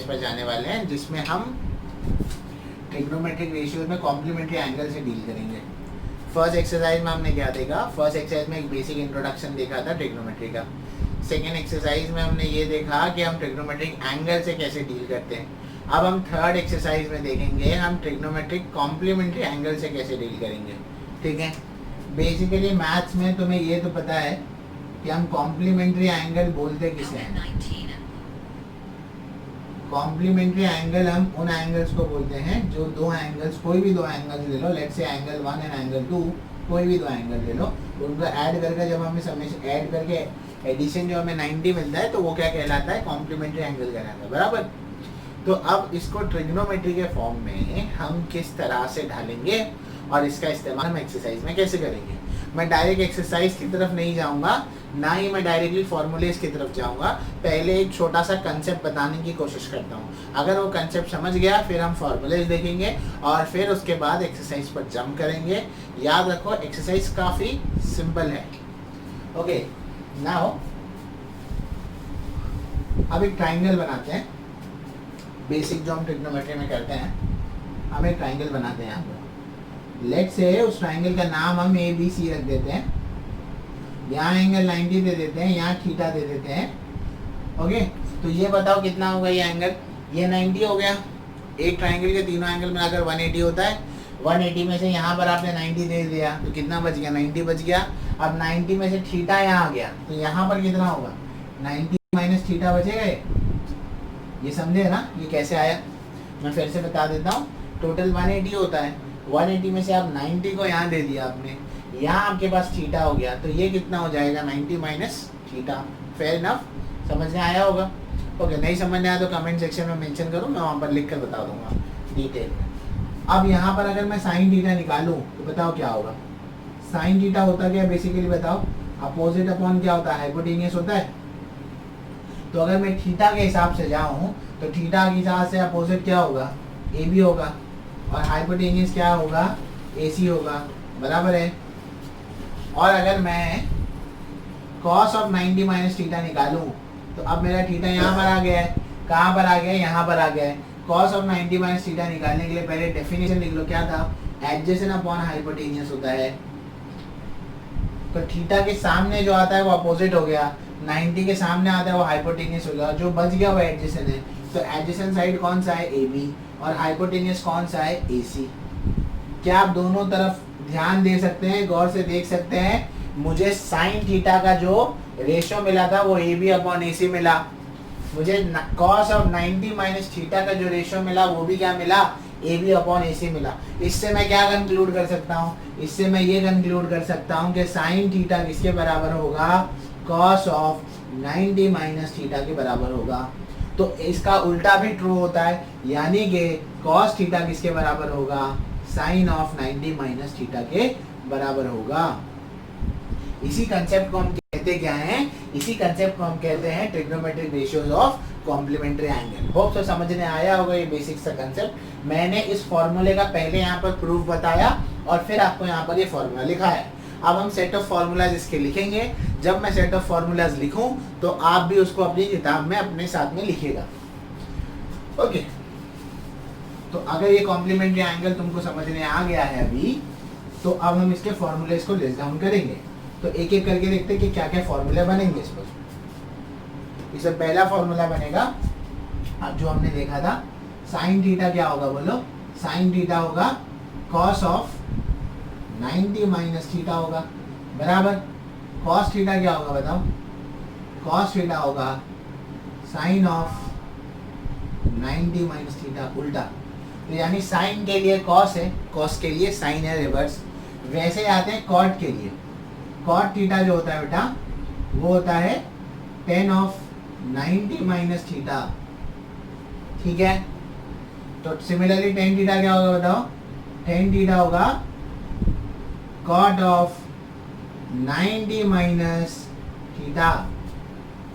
पर जाने वाले हैं जिसमें हम ट्रिग्नोमेट्रिक रेशियोज में कॉम्प्लीमेंट्री एंगल से डील करेंगे। फर्स्ट एक्सरसाइज में हमने क्या देखा, फर्स्ट एक्सरसाइज में एक बेसिक इंट्रोडक्शन देखा था ट्रिग्नोमेट्री का। सेकेंड एक्सरसाइज में हमने ये देखा कि हम ट्रिग्नोमेट्रिक एंगल से कैसे डील करते हैं। अब हम थर्ड एक्सरसाइज में देखेंगे हम ट्रिग्नोमेट्रिक कॉम्प्लीमेंट्री एंगल से कैसे डील करेंगे। ठीक है, बेसिकली मैथ्स में तुम्हें ये तो पता है कि हम कॉम्प्लीमेंट्री एंगल बोलते किसे हैं। कॉम्प्लीमेंट्री एंगल हम उन एंगल्स को बोलते हैं जो दो एंगल्स, कोई भी दो एंगल्स ले लो, let's say angle 1 and angle 2, कोई भी दो एंगल ले लो, उनको ऐड करके जब हमें समेशन ऐड करके एडिशन जो हमें 90 मिलता है तो वो क्या कहलाता है, कॉम्प्लीमेंट्री एंगल कहलाता है। बराबर। तो अब इसको ट्रिग्नोमेट्री के फॉर्म में हम किस तरह से ढालेंगे और इसका इस्तेमाल हम एक्सरसाइज में कैसे करेंगे। मैं डायरेक्ट एक्सरसाइज की तरफ नहीं जाऊंगा, ना ही मैं डायरेक्टली फॉर्मूलेज की तरफ जाऊंगा। पहले एक छोटा सा कंसेप्ट बताने की कोशिश करता हूँ। अगर वो कंसेप्ट समझ गया फिर हम फॉर्मूलेज देखेंगे और फिर उसके बाद एक्सरसाइज पर जंप करेंगे। याद रखो एक्सरसाइज काफ़ी सिंपल है। ओके, नाउ अब एक ट्राइंगल बनाते हैं। बेसिक जो हम ट्रिग्नोमेट्री में करते हैं, हम एक ट्राइंगल बनाते हैं यहाँ पर। लेट्स से उस ट्राइंगल का नाम हम ABC रख देते हैं। यहाँ एंगल 90 दे देते हैं, यहाँ थीटा दे देते हैं। ओके, तो ये बताओ कितना होगा ये एंगल, ये 90 हो गया। एक ट्राइंगल के तीनों एंगल मिलाकर 180 होता है। 180 में से यहाँ पर आपने 90 दे दिया तो कितना बच गया, 90 बच गया। अब 90 में से थीटा यहाँ आ गया तो यहाँ पर कितना होगा, 90 माइनस थीटा बचेगा। ये समझे ना, ये कैसे आया। मैं फिर से बता देता हूँ। टोटल 180 होता है, 180 में से आप 90 को यहाँ दे दिया आपने, यहाँ आपके पास थीटा हो गया तो ये कितना हो जाएगा, 90 माइनस थीटा। फेयर इनफ, समझ में आया होगा। ओके, नहीं समझ में आया तो कमेंट सेक्शन में मेंशन करो, मैं वहाँ पर लिख कर बता दूंगा डिटेल में। अब यहाँ पर अगर मैं साइन थीटा निकालूँ तो बताओ क्या होगा। साइन थीटा होता क्या बेसिकली बताओ, अपोजिट अपॉन क्या होता है, हाइपोटेनियस होता है। तो अगर मैं थीटा के हिसाब से जाऊँ तो थीटा के हिसाब से अपोजिट क्या होगा, AB होगा, और हाइपोटेनियस क्या होगा, AC होगा। बराबर है। और अगर मैं cos ऑफ 90 माइनस थीटा निकालूं तो अब मेरा थीटा यहाँ पर आ गया है। कहाँ पर आ गया है, यहाँ पर आ गया है। cos ऑफ 90 माइनस थीटा निकालने के लिए पहले डेफिनेशन लिख लो, क्या था, एडजेसेंट अपॉन हाइपोटेनियस होता है। तो थीटा के सामने जो आता है वो अपोजिट हो गया, 90 के सामने आता है वो हाइपोटेनियस हो गया, जो बच गया वो एडजेसेंट है। तो एडजेसेंट साइड कौन सा है, AB, और हाइपोटेनियस कौन सा है, AC। क्या आप दोनों तरफ ध्यान दे सकते हैं, गौर से देख सकते हैं। मुझे साइन थीटा का जो रेशियो मिला था वो AB अपॉन AC मिला। मुझे cos ऑफ 90 माइनस थीटा का जो रेशियो मिला वो भी क्या मिला, AB अपॉन AC मिला। इससे मैं क्या कंक्लूड कर सकता हूँ, इससे मैं ये कंक्लूड कर सकता हूँ कि साइन थीटा किसके बराबर होगा, cos ऑफ 90 माइनस थीटा के बराबर होगा। तो इसका उल्टा भी ट्रू होता है, यानी कि cos थीटा किसके बराबर होगा, साइन ऑफ 90 माइनस थीटा के बराबर होगा। इसी कंसेप्ट को हम कहते क्या हैं, इसी कंसेप्ट को हम कहते हैं trigonometric ratios of complementary angle. Hope तो समझने आया होगा ये बेसिक सा कंसेप्ट। मैंने इस फॉर्मूले का पहले यहाँ पर प्रूफ बताया और फिर आपको यहाँ पर ये फॉर्मूला लिखा है। अब हम सेट ऑफ फॉर्मूलाज इसके लिखेंगे। जब मैं सेट ऑफ फॉर्मूलाज लिखूं तो आप भी उसको अपनी किताब में अपने साथ में लिखिएगा। ओके, तो अगर ये कॉम्प्लीमेंट्री एंगल तुमको समझ में आ गया है अभी, तो अब हम इसके फॉर्मूलेज को लिस्ट डाउन करेंगे। तो एक एक करके देखते हैं कि क्या क्या फॉर्मूले बनेंगे इस पर। इससे पहला फॉर्मूला बनेगा अब जो हमने देखा था, साइन थीटा क्या होगा बोलो, साइन थीटा होगा cos ऑफ 90 माइनस थीटा होगा। बराबर। cos थीटा क्या होगा बताओ, cos थीटा होगा साइन ऑफ 90 माइनस थीटा, उल्टा। तो यानी साइन के लिए cos है, cos के लिए साइन है रिवर्स। वैसे आते हैं cot के लिए। cot थीटा जो होता है बेटा वो होता है tan ऑफ 90 माइनस थीटा। ठीक है, तो सिमिलरली tan थीटा क्या होगा बताओ, tan थीटा होगा cot ऑफ 90 माइनस थीटा।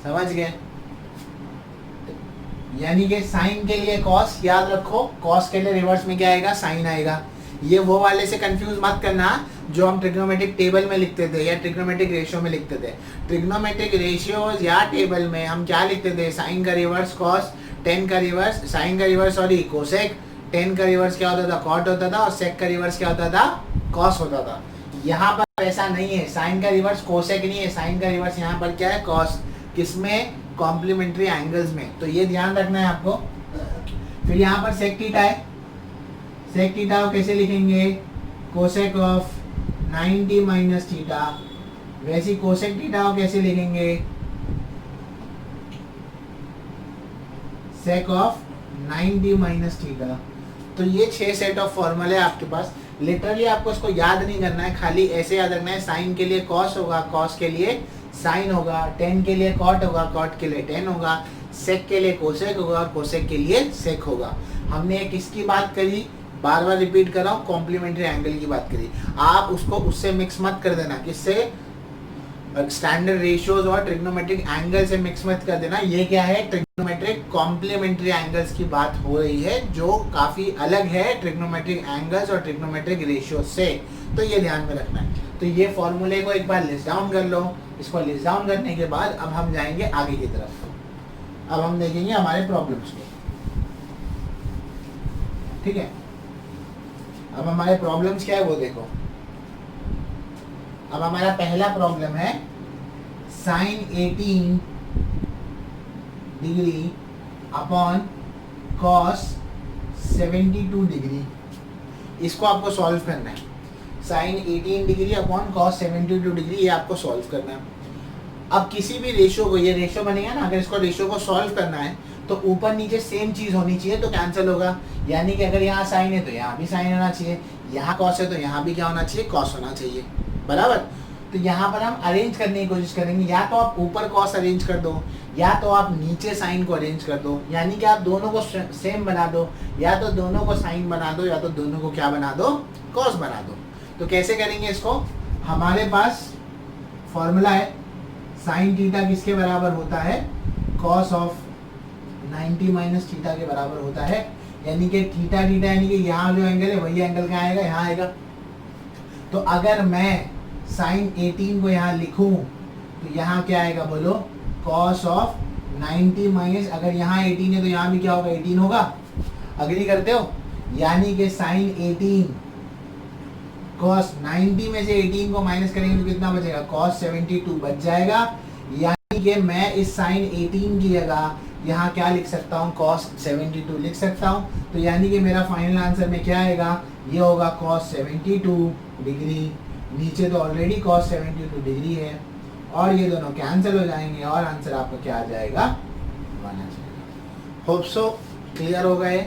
समझ गए। यानी कि साइन के लिए cos, याद रखो cos के लिए रिवर्स में क्या आएगा, साइन आएगा। ये वो वाले से कंफ्यूज मत करना जो हम ट्रिग्नोमेट्रिक टेबल में लिखते थे या ट्रिग्नोमेट्रिक रेशियो में लिखते थे। ट्रिग्नोमेट्रिक रेशियोज या टेबल में हम क्या लिखते थे, साइन का रिवर्स cos, टेन का रिवर्स, साइन का रिवर्स सॉरी कोसेक, टेन का रिवर्स क्या होता था, कॉट होता था, और सेक का रिवर्स क्या होता था, कॉस होता था। यहाँ पर ऐसा नहीं है, साइन का रिवर्स कोसेक नहीं है, साइन का रिवर्स यहाँ पर क्या है, कॉस। किसमें, कॉम्प्लीमेंट्री एंगल्स में, तो ये ध्यान रखना है आपको। फिर यहाँ पर सेक थीटा है, सेक थीटा को कैसे लिखेंगे, कोसेक ऑफ 90 माइनस थीटा। वैसे कोसेक थीटा को कैसे लिखेंगे, सेक ऑफ 90 माइनस थीटा। तो ये 6 सेट ऑफ फॉर्मूले आपके पास। लिटरली आपको इसको याद नहीं करना है, खाली ऐसे याद रखना है, साइन के लिए कॉस होगा, कॉस के लिए साइन होगा, टेन के लिए कॉट होगा, कॉट के लिए टेन होगा, सेक के लिए कोसेक होगा, और कोसेक के लिए सेक होगा। हमने एक किसकी बात करी, बार बार रिपीट कर रहा हूँ, कॉम्प्लीमेंट्री एंगल की बात करी। आप उसको उससे मिक्स मत कर देना, किससे, स्टैंडर्ड रेशियोज और ट्रिग्नोमेट्रिक एंगल से मिक्स मत कर देना। ये क्या है, ट्रिग्नोमेट्रिक कॉम्प्लीमेंट्री एंगल्स की बात हो रही है, जो काफी अलग है ट्रिग्नोमेट्रिक एंगल्स और ट्रिग्नोमेट्रिक रेशियो से। तो ये ध्यान में रखना है। तो ये फॉर्मूले को एक बार लिस्ट डाउन कर लो। इसको लिस्ट डाउन करने के बाद अब हम जाएंगे आगे की तरफ। अब हम देखेंगे हमारे प्रॉब्लम्स को, ठीक है। अब हमारे प्रॉब्लम्स क्या है वो देखो। अब हमारा पहला प्रॉब्लम है sine 18 degree upon cos 72 degree. इसको आपको सॉल्व करना है। Sine 18 degree upon cos 72 degree, ये आपको सॉल्व करना है। अब किसी भी रेशियो को, ये रेशियो बनेगा ना, अगर इसको रेशियो को सॉल्व करना है तो ऊपर नीचे सेम चीज होनी चाहिए, तो कैंसिल होगा। यानी कि अगर यहाँ साइन है तो यहाँ भी साइन होना चाहिए, यहाँ कॉस है तो यहाँ भी क्या होना चाहिए, कॉस होना चाहिए, बराबर। तो यहाँ पर हम अरेंज करने की कोशिश करेंगे, या तो आप ऊपर कॉस अरेंज कर दो, या तो आप नीचे साइन को अरेंज कर दो। यानी कि आप दोनों को सेम बना दो, या तो दोनों को साइन बना दो, या तो दोनों को क्या बना दो, कॉस बना दो। तो कैसे करेंगे इसको, हमारे पास फॉर्मूला है, साइन थीटा किसके बराबर होता है, कॉस ऑफ 90 माइनस थीटा के बराबर होता है। यानी कि थीटा थीटा यानी कि यहाँ जो एंगल है वही एंगल क्या आएगा, यहाँ आएगा। तो अगर मैं साइन 18 को यहाँ लिखूं तो यहाँ क्या आएगा बोलो, कॉस ऑफ 90 माइनस, अगर यहाँ 18 है तो यहाँ भी क्या होगा, 18 होगा। अग्री करते हो। यानी कि साइन 18 कॉस 90 में से 18 को माइनस करेंगे तो कितना बचेगा, कॉस 72 बच जाएगा। यानी कि मैं इस साइन 18 की जगह यहाँ क्या लिख सकता हूँ, कॉस 72 लिख सकता हूँ। तो यानी कि मेरा फाइनल आंसर में क्या आएगा, ये होगा कॉस 72 डिग्री। नीचे तो ऑलरेडी कॉस 72 डिग्री है, और ये दोनों कैंसिल हो जाएंगे, और आंसर आपका क्या आ जाएगा, 1 आ जाएगा। होप सो क्लियर हो गए,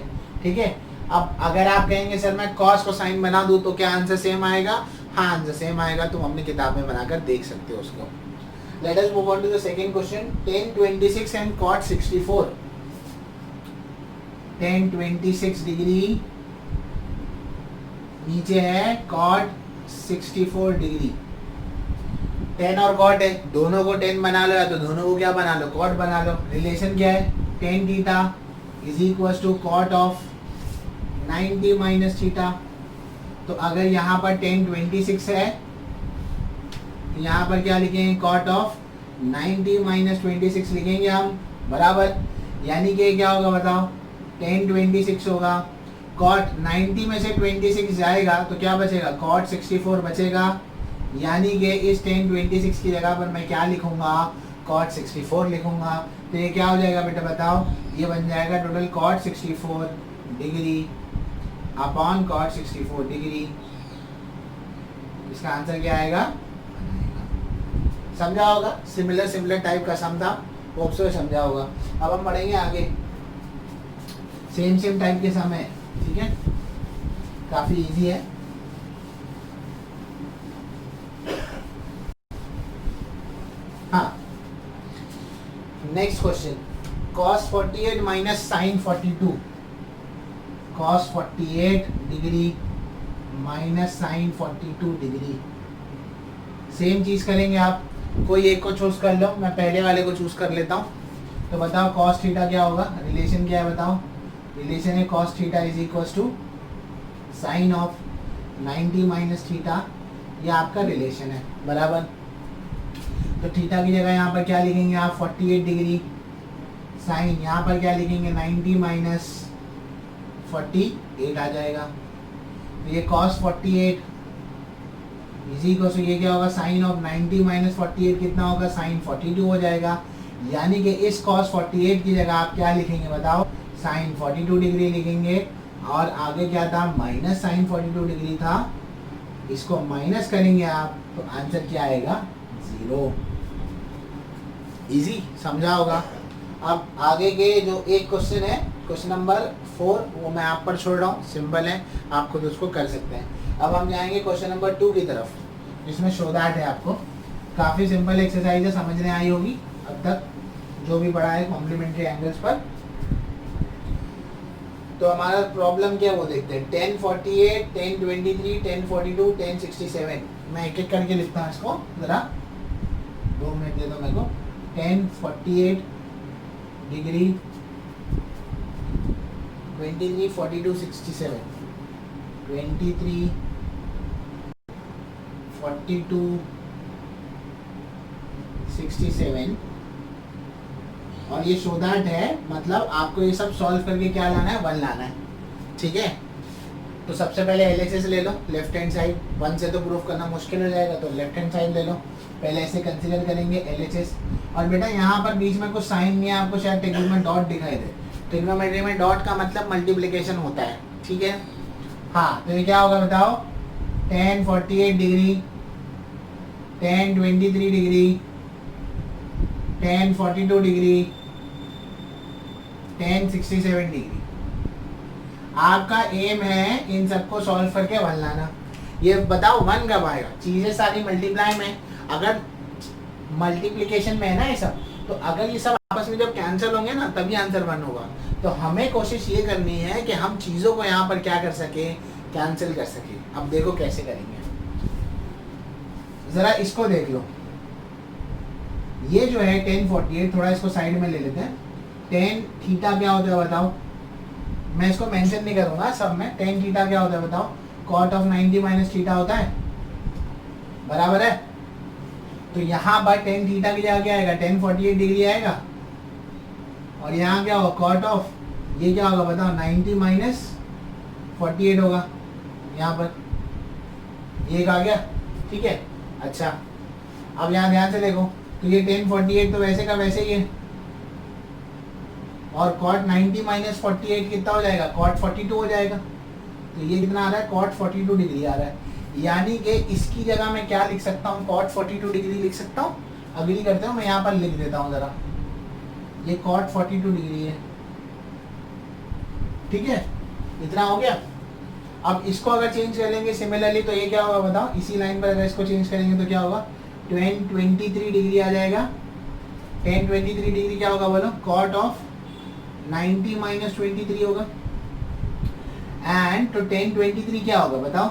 ठीक है। अब अगर आप कहेंगे सर मैं कॉस को साइन बना दूं तो क्या आंसर सेम आएगा, हाँ आंसर सेम आएगा। तुम अपनी किताब में बनाकर देख सकते हो उसको। Let us move on to the second question. tan 26 and cot 64। tan 26 degree, नीचे है cot 64 डिग्री। tan और cot है, दोनों को tan बना लो, या तो दोनों को क्या बना लो, cot बना लो। रिलेशन क्या है, tan theta is equal to cot of 90 minus theta. तो अगर यहाँ पर tan 26 है तो यहाँ पर क्या लिखेंगे, cot ऑफ 90 माइनस 26 लिखेंगे हम, बराबर। यानी कि क्या होगा बताओ, tan 26 होगा, cot 90 में से 26 जाएगा तो क्या बचेगा, cot 64 बचेगा। यानी कि इस tan 26 की जगह पर मैं क्या लिखूंगा, cot 64 लिखूंगा। तो ये क्या हो जाएगा बेटा बताओ, ये बन जाएगा total cot 64 degree upon cot 64 degree. इसका आंसर क्या आएगा, समझा होगा। सिमिलर टाइप का सम था, होप सो समझा होगा। अब हम बढ़ेंगे आगे, सेम टाइप के सम है, ठीक है, काफी इजी है। हाँ, next question, cos 48 minus sin 42। cos 48 degree minus sin 42 degree. Same चीज करेंगे आप, कोई एक को चूज कर लो, मैं पहले वाले को चूज कर लेता हूँ। तो बताओ cos थीटा क्या होगा, रिलेशन क्या है बताओ। रिलेशन है cos theta is equal to sine of 90 minus theta, ये आपका रिलेशन है, बराबर। तो थीटा की जगह यहाँ पर क्या लिखेंगे आप, 48 डिग्री। साइन यहाँ पर क्या लिखेंगे 90 माइनस 48 आ जाएगा। तो ये cos 48 इसी को, ये क्या होगा साइन ऑफ 90 माइनस 48 कितना होगा, साइन 42 हो जाएगा। यानी कि इस cos 48 की जगह आप क्या लिखेंगे बताओ, साइन 42 डिग्री लिखेंगे। और आगे क्या था, माइनस साइन 42 डिग्री था, इसको माइनस करेंगे आप तो आंसर क्या आएगा, 0। इजी समझा होगा। अब आगे के जो एक क्वेश्चन है, क्वेश्चन नंबर 4, वो मैं आप पर छोड़ रहा हूँ, सिंपल है, आप खुद उसको कर सकते हैं। अब हम जाएंगे क्वेश्चन नंबर 2 की तरफ, जिसमें शो दैट है। आपको काफ़ी सिंपल एक्सरसाइज है, समझने आई होगी अब तक जो भी पढ़ा है कॉम्प्लीमेंट्री एंगल्स पर। तो हमारा प्रॉब्लम क्या है वो देखते हैं। 1048, 1023, 1042, 1067। मैं एक एक करके लिखता हूँ इसको, ज़रा 2 मिनट दे दो मेरे को। 1048 डिग्री, 23, 42, 67, 23, 42, 67। और ये शो दैट है, मतलब आपको ये सब सॉल्व करके क्या लाना है, 1 लाना है, ठीक है। तो सबसे पहले LHS ले लो, लेफ्ट हैंड साइड। 1 से तो प्रूफ करना मुश्किल हो जाएगा, तो लेफ्ट हैंड साइड ले लो। पहले ऐसे कंसीडर करेंगे LHS। और बेटा यहाँ पर बीच में कुछ साइन नहीं है, आपको शायद टेक्निक में डॉट दिखाई दे। ट्रिग्नोमेट्री में डॉट का मतलब मल्टीप्लिकेशन होता है, ठीक है। हाँ, तो ये क्या होगा बताओ, 1048 डिग्री, 1023 डिग्री, 1042 डिग्री, 1067 डिग्री। आपका एम है इन सबको सॉल्व करके 1 लाना। ये बताओ 1 कब आएगा, चीजें सारी मल्टीप्लाई में, अगर मल्टीप्लिकेशन में है ना ये सब, तो अगर ये सब आपस में जब कैंसिल होंगे ना तभी आंसर 1 होगा। तो हमें कोशिश ये करनी है कि हम चीजों को यहाँ पर क्या कर सके, कैंसिल कर सके। अब देखो कैसे करेंगे, जरा इसको देख लो। ये जो है 1048, थोड़ा इसको साइड में ले लेते हैं। 10 थीटा क्या होता है बताओ, मैं इसको मेंशन नहीं करूंगा सब में। 10 थीटा क्या होता है बताओ, कॉट ऑफ 90 माइनस थीटा होता है, बराबर है। तो यहाँ पर 10 थीटा की जगह क्या आएगा, 1048 डिग्री आएगा। और यहाँ क्या होगा, कॉट ऑफ, ये क्या होगा बताओ, 90 माइनस 48 होगा यहाँ पर, ये आ गया, ठीक है। अच्छा, अब यहाँ ध्यान से देखो, तो ये 1048 तो वैसे का वैसे ही है। और cot 90 माइनस 48 कितना हो जाएगा, cot 42 हो जाएगा। तो ये कितना आ रहा है, cot 42 डिग्री आ रहा है। यानी कि इसकी जगह मैं क्या लिख सकता हूँ, cot 42 डिग्री लिख सकता हूँ। अगली करते हो, मैं यहाँ पर लिख देता हूँ जरा, ये cot 42 डिग्री है, ठीक है। इतना हो गया। अब इसको अगर चेंज कर लेंगे सिमिलरली, तो ये क्या होगा बताओ, इसी लाइन पर अगर इसको चेंज करेंगे तो क्या होगा, 1023 डिग्री आ जाएगा। 1023 डिग्री क्या होगा बोलो, cot ऑफ 90 माइनस 23 होगा। एंड तो 1023 क्या होगा बताओ,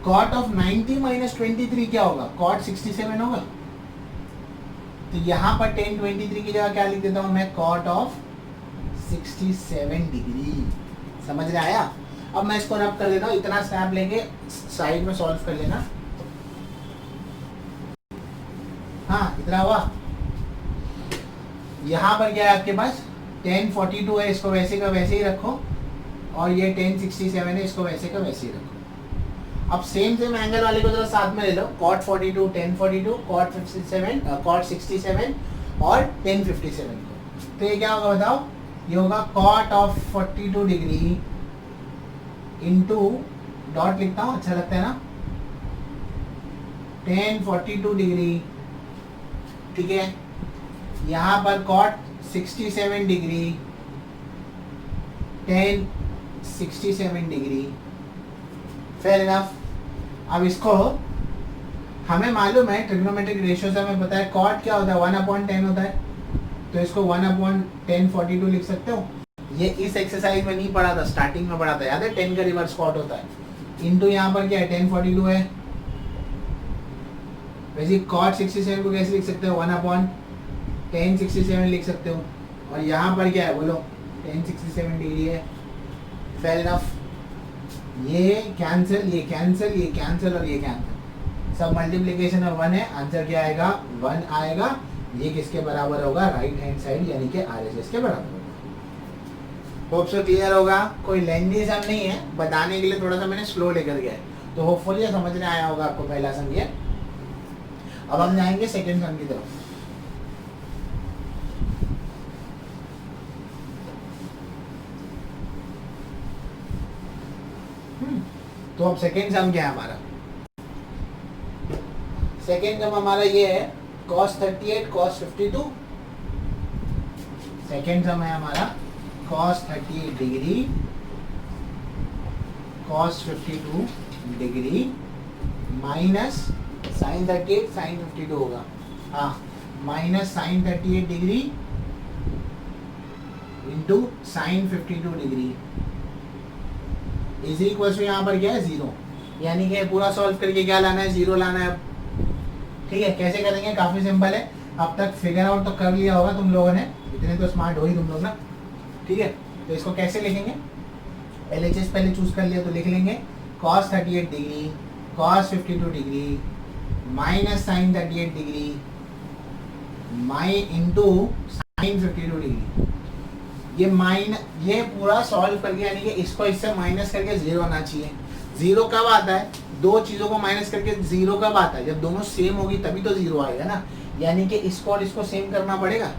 cot ऑफ 90 माइनस 23 क्या होगा, cot 67 होगा। तो यहाँ पर 1023 की जगह क्या लिख देता हूँ मैं, cot ऑफ 67 डिग्री। समझ में आया। अब मैं इसको रब कर देता हूँ, इतना स्नैप लेके साइड में सॉल्व कर लेना। हाँ, इतना हुआ। यहाँ पर क्या है आपके पास, 1042 है, इसको वैसे का वैसे ही रखो। और ये 1067 है, इसको वैसे का वैसे ही रखो। अब सेम एंगल वाले को जरा साथ में ले लो, cot 42, 1042, cot 57, cot 67 और 1057 को। तो ये क्या होगा बताओ, ये होगा cot of 42 degree into, dot लिखता हूँ अच्छा लगता है ना, 1042 डिग्री, ठीक है। यहाँ पर cot 67 degree, 1067 degree, fair enough. अब इसको हमें मालूम है ट्रिग्नोमेट्रिक रेशियो से हमें पता है cot क्या होता है, 1/10 होता है। तो इसको 1/1042 लिख सकते हो। ये इस एक्सरसाइज में नहीं पढ़ा था, स्टार्टिंग में पढ़ा था, याद है, 10 का रिवर्स cot होता है। इंटू यहाँ पर क्या है, 1042 है। वैसे cot 67 को कैसे लिख सकते हो, 1/1067 लिख सकते हो। और यहाँ पर क्या है बोलो, 1067 डिग्री है, फेयर इनफ। ये कैंसिल, ये कैंसिल, ये कैंसिल और ये कैंसिल, सब मल्टीप्लिकेशन में 1 है, आंसर क्या आएगा, 1 आएगा। ये किसके बराबर होगा, राइट हैंड साइड यानी कि RHS के बराबर होगा। होप सो क्लियर होगा। कोई लेंथी सम नहीं है, बताने के लिए थोड़ा सा मैंने स्लो लेकर गया है, तो होपफुली समझने आया होगा आपको पहला सम ये। अब हम जाएंगे सेकंड सम की तरफ। तो अब सेकंड सम क्या है हमारा, सेकंड सम हमारा ये है cos 38 cos 52। सेकंड सम है हमारा cos 38 degree cos 52 degree minus sin 38 sin 52 होगा, हाँ, minus sin 38 degree into sin 52 degree is equal to यहाँ पर क्या है 0, यानी कि पूरा सॉल्व करके क्या लाना है, 0 लाना है। ठीक है, कैसे करेंगे, काफी सिंपल है। अब तक फिगर आउट तो कर लिया होगा तुम लोगों ने, इतने तो स्मार्ट हो ही तुम लोग ना। ठीक है, तो इसको कैसे लिखेंगे, LHS पहले चूज कर लिया तो लिख लेंगे cos 38 degree cos 52 degree minus sin 38 degree into sin 52 degree. ये पूरा सॉल्व करके यानी कि इसको इससे माइनस करके 0 आना चाहिए। 0 कब आता है, दो चीजों को माइनस करके 0 कब आता है, जब दोनों सेम होगी तभी तो 0 आएगा ना, यानी कि इसको और इसको सेम करना पड़ेगा।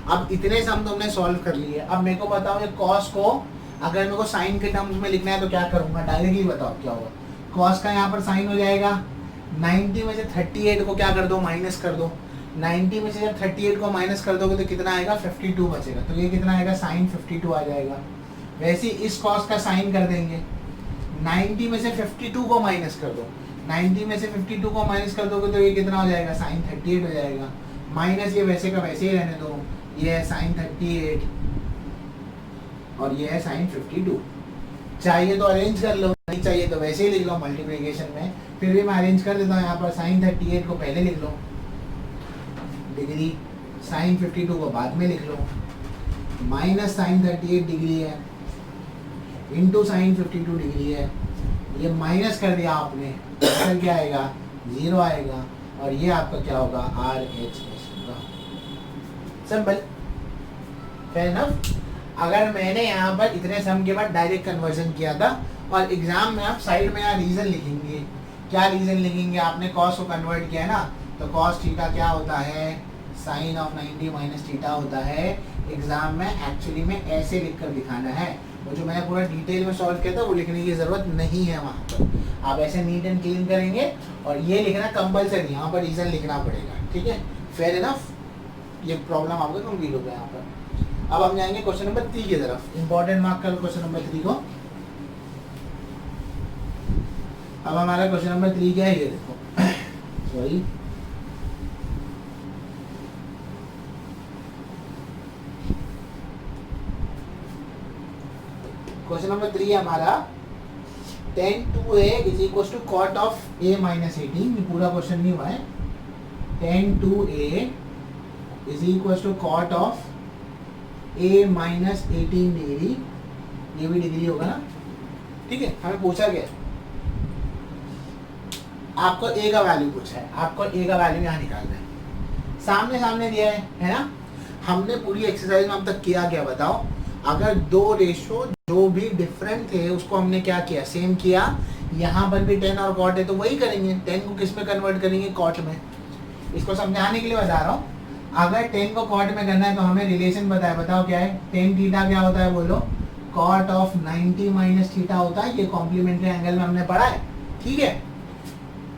अब इतने सम तुमने सॉल्व कर लिए, अब मेरे को बताओ ये cos को अगर मेरे को साइन के टर्म्स में लिखना है तो क्या करूंगा, डायरेक्टली बताओ क्या होगा। cos का यहाँ पर साइन हो जाएगा 90 में से 38 को क्या कर दो, माइनस कर दो। 90 में से जब 38 को माइनस कर दोगे तो कितना आएगा, 52 बचेगा, तो ये कितना आएगा, साइन 52 आ जाएगा। वैसे ही इस cos का साइन कर देंगे, 90 में से 52 को माइनस कर दो, 90 में से 52 को माइनस कर दोगे तो ये कितना हो जाएगा, साइन 38 हो जाएगा। माइनस ये वैसे का वैसे ही रहने दो, ये है साइन 38 और ये है साइन 52। चाहिए तो अरेंज कर लो, नहीं चाहिए तो वैसे ही लिख लो मल्टीप्लिकेशन में। फिर भी मैं अरेंज कर देता हूँ, यहाँ पर साइन 38 को पहले लिख लो डिग्री, साइन 52 को बाद में लिख लो, माइनस साइन 38 डिग्री है इंटू साइन 52 डिग्री है। ये माइनस कर दिया आपने, फिर क्या आएगा, 0 आएगा, और ये आपका क्या होगा, RHS होगा। Simple, fair enough. अगर मैंने यहाँ पर इतने सम के बाद डायरेक्ट कन्वर्जन किया था और एग्जाम में आप साइड में यहाँ रीजन लिखेंगे, क्या रीजन लिखेंगे, आपने cos को कन्वर्ट किया है ना, तो cos थीटा क्या होता है, साइन ऑफ 90 माइनस थीटा होता है। एग्जाम में एक्चुअली में ऐसे लिखकर दिखाना है, वो जो मैंने पूरा डिटेल में सॉल्व किया था वो लिखने की जरूरत नहीं है वहाँ पर। आप ऐसे नीट एंड क्लीन करेंगे और ये लिखना कंपलसरी, यहाँ पर रीजन लिखना पड़ेगा। ठीक है, फेयर इनफ, ये प्रॉब्लम आपका कंप्लीट हो गया यहाँ पर। अब हम जाएंगे क्वेश्चन नंबर 3 की तरफ। इंपॉर्टेंट मार्क कर क्वेश्चन नंबर 3 को। अब हमारा क्वेश्चन नंबर 3 क्या है, ये देखो, सॉरी, क्वेश्चन नंबर 3 है हमारा tan 2a is equal to cot of a minus 18। ये पूरा क्वेश्चन नहीं हुआ है। tan 2a is equal to cot of a minus 18 degree, ये भी डिग्री होगा ना। ठीक है, हमें पूछा गया, आपको a का वैल्यू पूछा है, आपको a का वैल्यू यहाँ निकालना है, सामने सामने दिया है ना। हमने पूरी एक्सरसाइज में अब तक किया क्या बताओ, अगर दो रेशो जो भी डिफरेंट थे उसको हमने क्या किया, सेम किया। यहाँ पर भी tan और cot है तो वही करेंगे, tan को किस में कन्वर्ट करेंगे, cot में। इसको समझाने के लिए बता रहा हूँ, अगर tan को cot में करना है तो हमें रिलेशन बताया, बताओ क्या है, tan थीटा क्या होता है, बोलो, cot ऑफ 90 माइनस थीटा होता है। ये कॉम्प्लीमेंट्री एंगल में हमने पढ़ा है। ठीक है,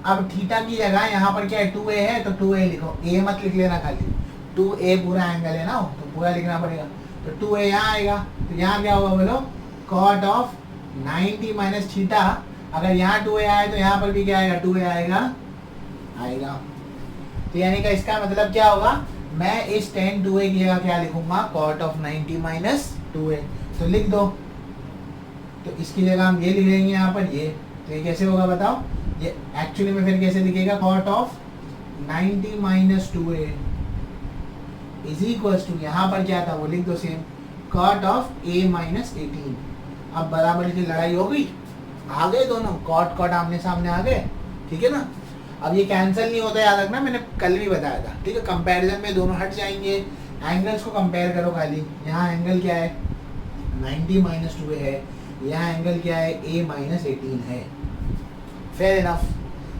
अब थीटा की जगह यहाँ पर क्या है, 2a है तो 2a लिखो, a मत लिख लेना खाली, 2a पूरा एंगल है ना, तो पूरा लिखना पड़ेगा। तो 2a यहाँ आएगा, तो यहाँ क्या होगा बोलो, cot ऑफ 90 माइनस थीटा। अगर यहाँ 2a आए तो यहाँ पर भी क्या आएगा, 2a आएगा। तो यानी कि इसका मतलब क्या होगा, मैं इस tan 2a की जगह क्या लिखूंगा, cot ऑफ 90 माइनस 2a, तो लिख दो। तो इसकी जगह हम ये लिख लेंगे यहाँ पर ये, तो ये कैसे होगा बताओ, ये एक्चुअली में फिर कैसे दिखेगा, cot of 90 minus 2a is equal to, यहाँ पर क्या था वो लिख दो same, cot of a minus 18। अब बराबर की लड़ाई हो गई, आ गए दोनों, cot आमने सामने आ गए। ठीक है ना। अब ये कैंसिल नहीं होता, याद रखना, मैंने कल भी बताया था, ठीक है। कंपैरिजन में दोनों हट जाएंगे, एंगल्स को कंपेयर करो खाली। यहाँ एंगल क्या है 90 माइनस 2 है, यहाँ एंगल क्या है a माइनस 18 है। फेयर इनफ,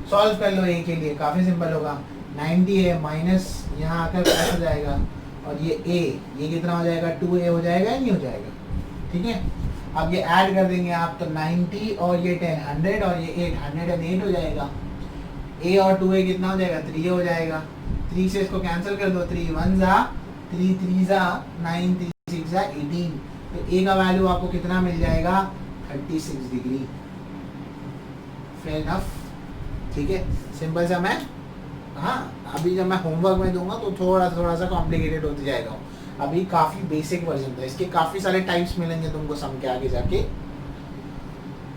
सॉल्व कर लो a के लिए, काफ़ी सिंपल होगा। 90 है माइनस यहाँ आकर प्लस हो जाएगा, और ये a, ये कितना हो जाएगा 2a हो जाएगा या नहीं हो जाएगा, ठीक है। अब ये ऐड कर देंगे आप, तो 90 और ये 10 100 और ये 8 108 हो जाएगा। a और 2a कितना हो जाएगा 3a हो जाएगा। 3 से इसको कैंसिल कर दो, 3 1 जा 3 3 जा 9 3 6 जा 18, तो a का वैल्यू आपको कितना मिल जाएगा 36 डिग्री। फेयर इनफ, ठीक है, सिंपल सा। मैं हाँ अभी जब मैं होमवर्क में दूंगा तो थोड़ा सा कॉम्प्लिकेटेड होते जाएगा, अभी काफ़ी बेसिक वर्जन था, इसके काफ़ी सारे टाइप्स मिलेंगे तुमको सम के आगे जाके।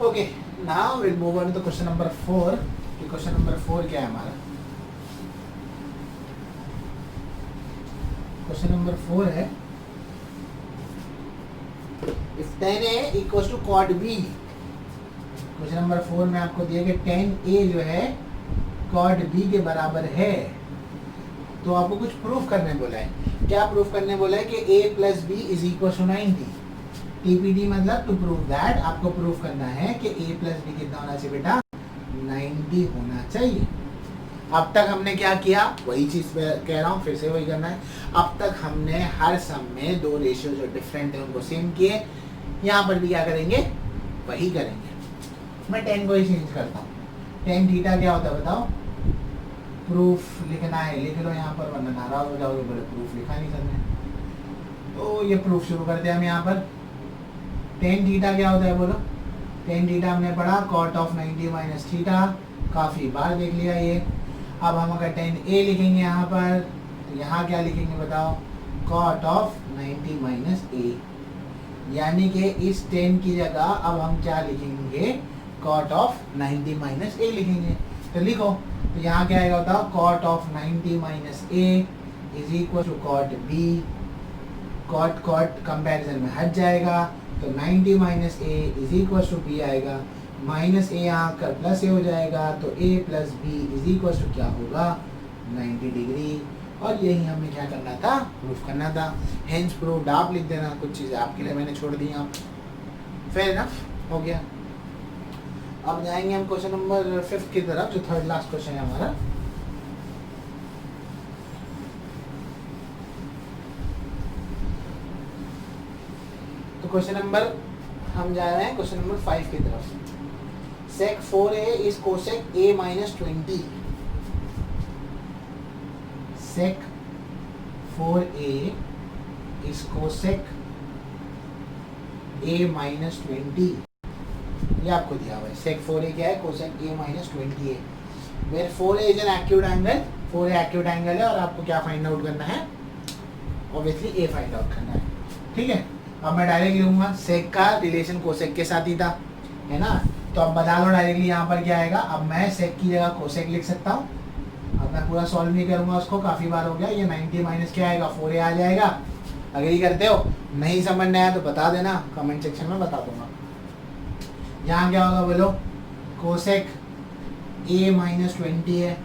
Okay, now will move on to question number 4। Question number 4 क्या है हमारा? क्वेश्चन नंबर 4 है if 10a equals to cot b। Question number 4 में आपको दिया कि 10a जो है cot b के बराबर है, तो आपको कुछ प्रूफ करने बोला है। क्या प्रूफ करने बोला है कि a plus b is equal to 90। TPD मतलब टू प्रूव दैट, आपको प्रूफ करना है कि a प्लस बी कितना होना चाहिए बेटा 90 होना चाहिए। अब तक हमने क्या किया, वही चीज कह रहा हूँ, फिर से वही करना है। अब तक हमने हर सम में दो रेशियो जो डिफरेंट है उनको सेम किए, यहाँ पर भी क्या करेंगे वही करेंगे। मैं 10 को ही चेंज करता हूँ। 10 थीटा क्या होता है बताओ? प्रूफ लिखना है लिख लो यहाँ पर, वरना नाराज हो जाओगे, बोले प्रूफ लिखा नहीं सर ने। तो ये प्रूफ शुरू करते हैं हम यहाँ पर। 10 थीटा क्या होता है बोलो? 10 थीटा हमने पढ़ा cot ऑफ 90 माइनस थीटा, काफ़ी बार देख लिया ये। अब हम अगर 10a लिखेंगे यहाँ पर, तो यहाँ क्या लिखेंगे बताओ? cot ऑफ 90 माइनस a, यानी कि इस 10 की जगह अब हम क्या लिखेंगे? cot ऑफ 90 माइनस a लिखेंगे। तो लिखो, तो यहाँ क्या आएगा बताओ? cot of 90 minus a is equal to cot b। cot comparison में हट जाएगा, तो 90 minus a is equal to b आएगा, माइनस a यहाँ कर प्लस a हो जाएगा, तो a plus b is equal to क्या होगा 90 डिग्री। और यही हमें क्या करना था? प्रूफ करना था। हेंस प्रूव्ड आप लिख देना, कुछ चीज़ें आपके लिए मैंने छोड़ दी आप। फेयर इनफ, हो गया। अब जाएंगे हम क्वेश्चन नंबर 5 की तरफ, जो थर्ड लास्ट क्वेश्चन है हमारा। तो क्वेश्चन नंबर हम जा रहे हैं क्वेश्चन नंबर 5 की तरफ। sec 4a is cosec a minus 20। sec 4a is cosec a minus 20, ये आपको दिया हुआ है। sec 4a क्या है? cosec a minus 20a, where 4a is an acute angle। 4a acute angle है, और आपको क्या फाइंड आउट करना है? ऑब्वियसली a फाइंड आउट करना है, ठीक है। अब मैं डायरेक्ट लिखूंगा, sec का रिलेशन cosec के साथ ही था, है ना, तो अब बता दो डायरेक्टली यहाँ पर क्या आएगा। अब मैं sec की जगह cosec लिख सकता हूँ। अब मैं पूरा सॉल्व नहीं करूँगा उसको, काफ़ी बार हो गया। ये 90 माइनस क्या आएगा 4a आ जाएगा। अगर ये करते हो, नहीं समझ में आया तो बता देना, कमेंट सेक्शन में बता दूंगा। यहाँ क्या होगा बोलो? cosec a माइनस 20 है,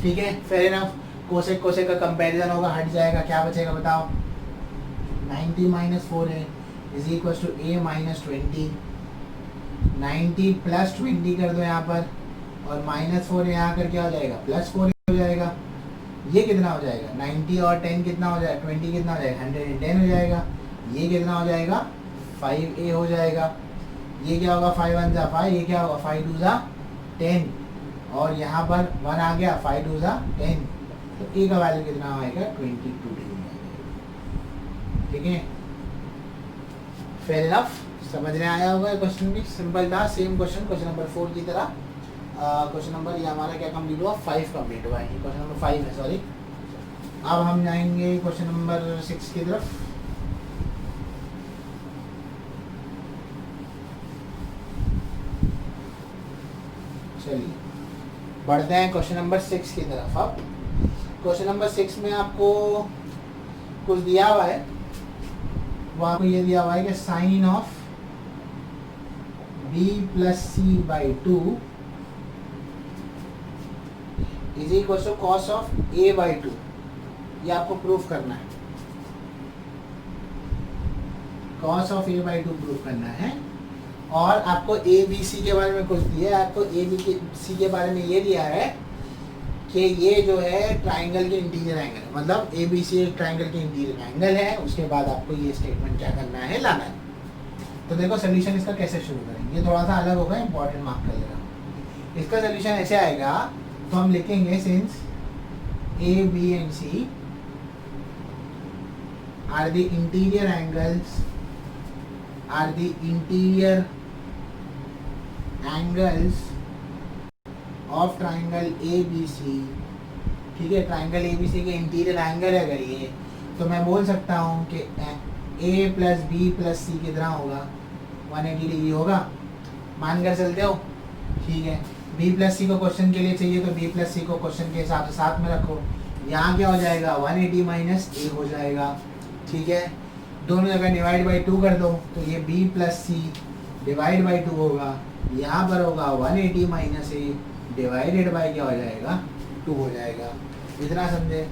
ठीक है, फेयर इनफ। cosec का कंपैरिजन होगा, हट जाएगा, क्या बचेगा बताओ? 90 minus 4a is equal to a minus 20। 90 plus 20 कर दो यहाँ पर, और माइनस 4 यहाँ कर क्या हो जाएगा? प्लस 4 हो जाएगा। ये कितना हो जाएगा? 90 और 10 कितना हो जाएगा? 20 कितना हो जाएगा? 110 हो जाएगा। ये कितना हो जाएगा? 5a हो जाएगा। ये क्या होगा? 5 1 जा 5, ये क्या होगा? 5 2 जा 10, और यहाँ पर 1 आ गया, 5 2 जा 10, तो a का वैल्यू कितना आएगा? 22 डिग्री, ठीक है। फेयर इनफ, समझ में आया होगा। क्वेश्चन भी सिंपल था, सेम क्वेश्चन नंबर 4 की तरह। क्वेश्चन नंबर ये हमारा क्या कंप्लीट हुआ? 5 कंप्लीट हुआ है। क्वेश्चन नंबर 5 है, सॉरी। अब हम जाएंगे क्वेश्चन नंबर 6 की तरफ। चलिए बढ़ते हैं क्वेश्चन नंबर 6 की तरफ। अब क्वेश्चन नंबर 6 में आपको कुछ दिया हुआ है, वो आपको ये दिया हुआ है कि sine of b plus c by 2 is equal to cos of a by 2। ये आपको प्रूफ करना है, cos of a by 2 proof करना है। और आपको ए बी सी के बारे में कुछ दिया है, आपको ए बी सी के बारे में ये दिया है कि ये जो है ट्राइंगल के इंटीरियर एंगल है, मतलब ए बी सी एक ट्राइंगल के इंटीरियर एंगल है। उसके बाद आपको ये स्टेटमेंट क्या करना है, लाना है। तो देखो सोल्यूशन इसका कैसे शुरू करेंगे, ये थोड़ा सा अलग होगा, इंपॉर्टेंट मार्क कर लेगा। इसका सोल्यूशन ऐसे आएगा, तो हम लिखेंगे since A B and C are the interior angles, are the interior angles of triangle A B C. ठीक है, ट्राइंगल ए बी सी के इंटीरियर एंगल है अगर ये, तो मैं बोल सकता हूँ कि ए प्लस बी प्लस सी कितना होगा, 180 डिग्री होगा, मान कर चलते हो। ठीक है, बी प्लस सी को क्वेश्चन के लिए चाहिए, तो बी प्लस सी को क्वेश्चन के हिसाब से साथ में रखो। यहाँ क्या हो जाएगा, 180 माइनस ए हो जाएगा। ठीक है, दोनों जगह डिवाइड बाई 2 कर दो, तो ये b plus c divide by 2 होगा। यहाँ पर होगा 180 माइनस ए डिवाइडेड बाई क्या हो जाएगा, 2 हो जाएगा। इतना समझे।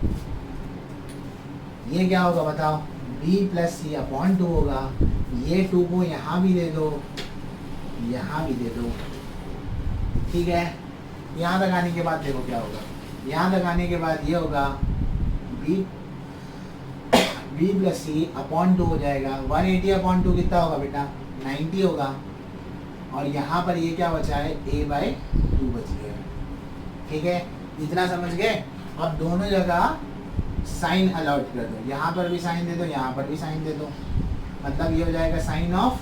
ये क्या होगा बताओ, b प्लस सी अपॉन 2 होगा। ये 2 को यहाँ भी दे दो, यहाँ भी दे दो। ठीक है, यहाँ तक आने के बाद देखो क्या होगा, यहाँ तक आने के बाद ये होगा b प्लस सी अपॉन 2 हो जाएगा। 180 अपॉन 2 कितना होगा बेटा, 90 होगा। और यहाँ पर ये क्या बचा है, a बाई 2 बच गया। ठीक है, इतना समझ गए। अब दोनों जगह साइन अलॉट कर दो, यहाँ पर भी साइन दे दो, यहाँ पर भी साइन दे दो। मतलब ये हो जाएगा sine of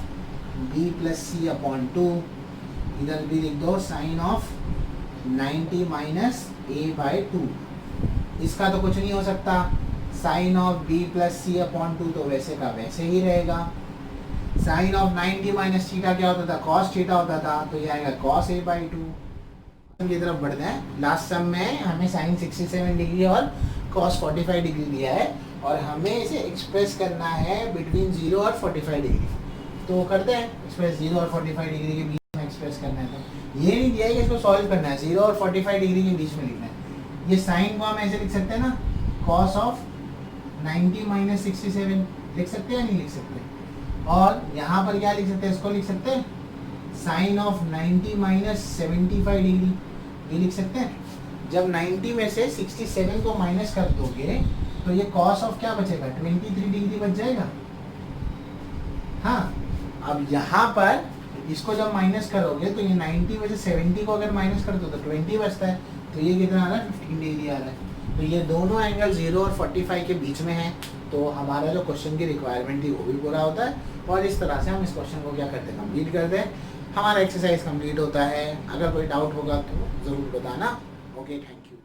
b plus c upon 2, इधर भी लिख दो sine of 90 minus a by 2। इसका तो कुछ नहीं हो सकता, sine of b plus c upon 2 तो वैसे का वैसे ही रहेगा। साइन ऑफ 90 माइनस थीटा क्या होता था, कॉस थीटा होता था, तो ये आएगा कॉस a बाई 2। की तरफ बढ़ते हैं। लास्ट सम में हमें साइन 67 डिग्री और कॉस 45 डिग्री दिया है, और हमें इसे एक्सप्रेस करना है बिटवीन 0 और 45 डिग्री। तो करते हैं एक्सप्रेस, 0 और 45 डिग्री के बीच में एक्सप्रेस करना है। तो ये नहीं दिया है कि इसको सॉल्व करना है, 0 और 45 डिग्री के बीच में लिखना है। ये साइन को हम ऐसे लिख सकते हैं ना, कॉस ऑफ 90 माइनस 67 लिख सकते हैं या नहीं लिख सकते। और यहाँ पर क्या लिख सकते हैं, इसको लिख सकते हैं साइन ऑफ 90 माइनस 75 डिग्री, ये लिख सकते हैं। जब 90 में से 67 को माइनस कर दोगे तो ये कॉस ऑफ क्या बचेगा, 23 डिग्री बच जाएगा। हाँ, अब यहाँ पर इसको जब माइनस करोगे तो ये 90 में से 70 को अगर माइनस कर दो तो 20 बचता है। तो ये कितना आ रहा है, 15 डिग्री आ रहा है। तो ये दोनों एंगल 0 और 45 के बीच में है। तो हमारा जो क्वेश्चन की रिक्वायरमेंट थी वो भी पूरा होता है। और इस तरह से हम इस क्वेश्चन को क्या करते हैं, कंप्लीट करते हैं। हमारा एक्सरसाइज कंप्लीट होता है। अगर कोई डाउट होगा तो ज़रूर बताना। Okay, thank you.